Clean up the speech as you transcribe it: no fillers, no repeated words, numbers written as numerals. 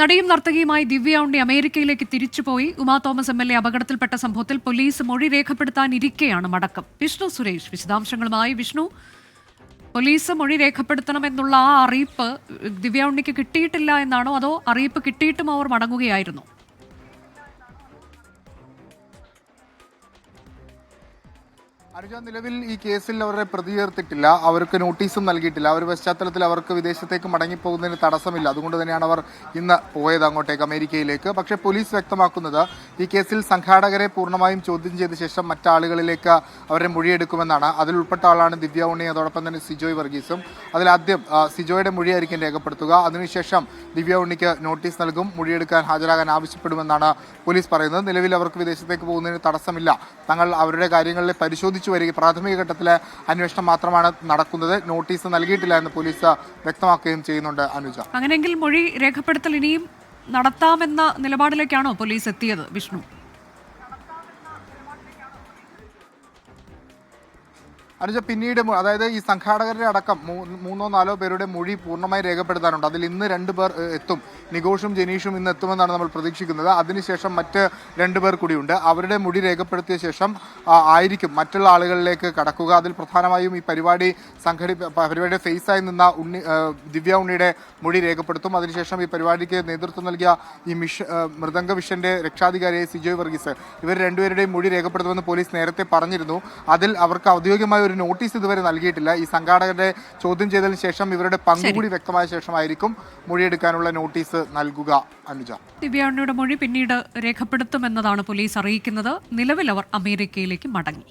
നടിയും നർത്തകിയുമായി ദിവ്യ ഉണ്ണി അമേരിക്കയിലേക്ക് തിരിച്ചുപോയി. ഉമാ തോമസ് MLA അപകടത്തിൽപ്പെട്ട സംഭവത്തിൽ പോലീസ് മൊഴി രേഖപ്പെടുത്താനിരിക്കെയാണ് മടക്കം. വിഷ്ണു സുരേഷ് വിശദാംശങ്ങളുമായി. വിഷ്ണു, പോലീസ് മൊഴി രേഖപ്പെടുത്തണമെന്നുള്ള ആ അറിയിപ്പ് ദിവ്യ ഉണ്ണിക്ക് കിട്ടിയിട്ടില്ല എന്നാണോ, അതോ അറിയിപ്പ് കിട്ടിയിട്ടും അവർ മടങ്ങുകയായിരുന്നോ? അനുജ, നിലവിൽ ഈ കേസിൽ അവരെ പ്രതി ചേർത്തിട്ടില്ല, അവർക്ക് നോട്ടീസും നൽകിയിട്ടില്ല. ആ ഒരു പശ്ചാത്തലത്തിൽ അവർക്ക് വിദേശത്തേക്ക് മടങ്ങിപ്പോകുന്നതിന് തടസ്സമില്ല. അതുകൊണ്ട് തന്നെയാണ് അവർ ഇന്ന് പോയത് അങ്ങോട്ടേക്ക്, അമേരിക്കയിലേക്ക്. പക്ഷേ പോലീസ് വ്യക്തമാക്കുന്നത് ഈ കേസിൽ സംഘാടകരെ പൂർണ്ണമായും ചോദ്യം ചെയ്ത ശേഷം മറ്റാളുകളിലേക്ക് അവരെ മൊഴിയെടുക്കുമെന്നാണ്. അതിൽ ഉൾപ്പെട്ട ആളാണ് ദിവ്യ ഉണ്ണി, അതോടൊപ്പം തന്നെ സിജോയ് വർഗീസും. അതിലാദ്യം സിജോയുടെ മൊഴിയായിരിക്കും രേഖപ്പെടുത്തുക. അതിനുശേഷം ദിവ്യ ഉണ്ണിക്ക് നോട്ടീസ് നൽകും, മൊഴിയെടുക്കാൻ ഹാജരാകാൻ ആവശ്യപ്പെടുമെന്നാണ് പോലീസ് പറയുന്നത്. നിലവിൽ അവർക്ക് വിദേശത്തേക്ക് പോകുന്നതിന് തടസ്സമില്ല. തങ്ങൾ അവരുടെ കാര്യങ്ങളിൽ പരിശോധിച്ചു വരിക, പ്രാഥമിക ഘട്ടത്തിലെ അന്വേഷണം മാത്രമാണ് നടക്കുന്നത്. നോട്ടീസ് നൽകിയിട്ടില്ല എന്ന് പോലീസ് വ്യക്തമാക്കുകയും ചെയ്യുന്നുണ്ട്. അനുജ, അങ്ങനെയെങ്കിൽ മൊഴി രേഖപ്പെടുത്തൽ ഇനിയും നടത്താമെന്ന നിലപാടിലേക്കാണോ പോലീസ് എത്തിയത്? വിഷ്ണു, അനുജ, പിന്നീട് അതായത് ഈ സംഘാടകരുടെ അടക്കം മൂന്നോ നാലോ പേരുടെ മൊഴി പൂർണ്ണമായി രേഖപ്പെടുത്താനുണ്ട്. അതിൽ ഇന്ന് 2 പേർ എത്തും. നിഘോഷും ജനീഷും ഇന്ന് എത്തുമെന്നാണ് നമ്മൾ പ്രതീക്ഷിക്കുന്നത്. അതിനുശേഷം മറ്റ് 2 പേർ കൂടിയുണ്ട്. അവരുടെ മൊഴി രേഖപ്പെടുത്തിയ ശേഷം ആയിരിക്കും മറ്റുള്ള ആളുകളിലേക്ക് കടക്കുക. അതിൽ പ്രധാനമായും ഈ പരിപാടിയുടെ ഫേസായി നിന്ന ദിവ്യ ഉണ്ണിയുടെ മൊഴി രേഖപ്പെടുത്തും. അതിനുശേഷം ഈ പരിപാടിക്ക് നേതൃത്വം നൽകിയ ഈ മൃദംഗ വിഷന്റെ രക്ഷാധികാരിയായ സിജോയ് വർഗീസ്, ഇവർ രണ്ടുപേരുടെയും മൊഴി രേഖപ്പെടുത്തുമെന്ന് പോലീസ് നേരത്തെ പറഞ്ഞിരുന്നു. അതിൽ അവർക്ക് ഔദ്യോഗികമായ ഒരു നോട്ടീസ് ഇതുവരെ നൽകിയിട്ടില്ല. ഈ സംഘാടകരുടെ ചോദ്യം ചെയ്തതിനു ശേഷം ഇവരുടെ പങ്കുകൂടി വ്യക്തമായ ശേഷമായിരിക്കും മൊഴിയെടുക്കാനുള്ള നോട്ടീസ് നൽകുക. അനുജ, ദിവ്യ ഉണ്ണിയുടെ മൊഴി പിന്നീട് രേഖപ്പെടുത്തുമെന്നതാണ് പോലീസ് അറിയിക്കുന്നത്. നിലവിൽ അവർ അമേരിക്കയിലേക്ക് മടങ്ങി.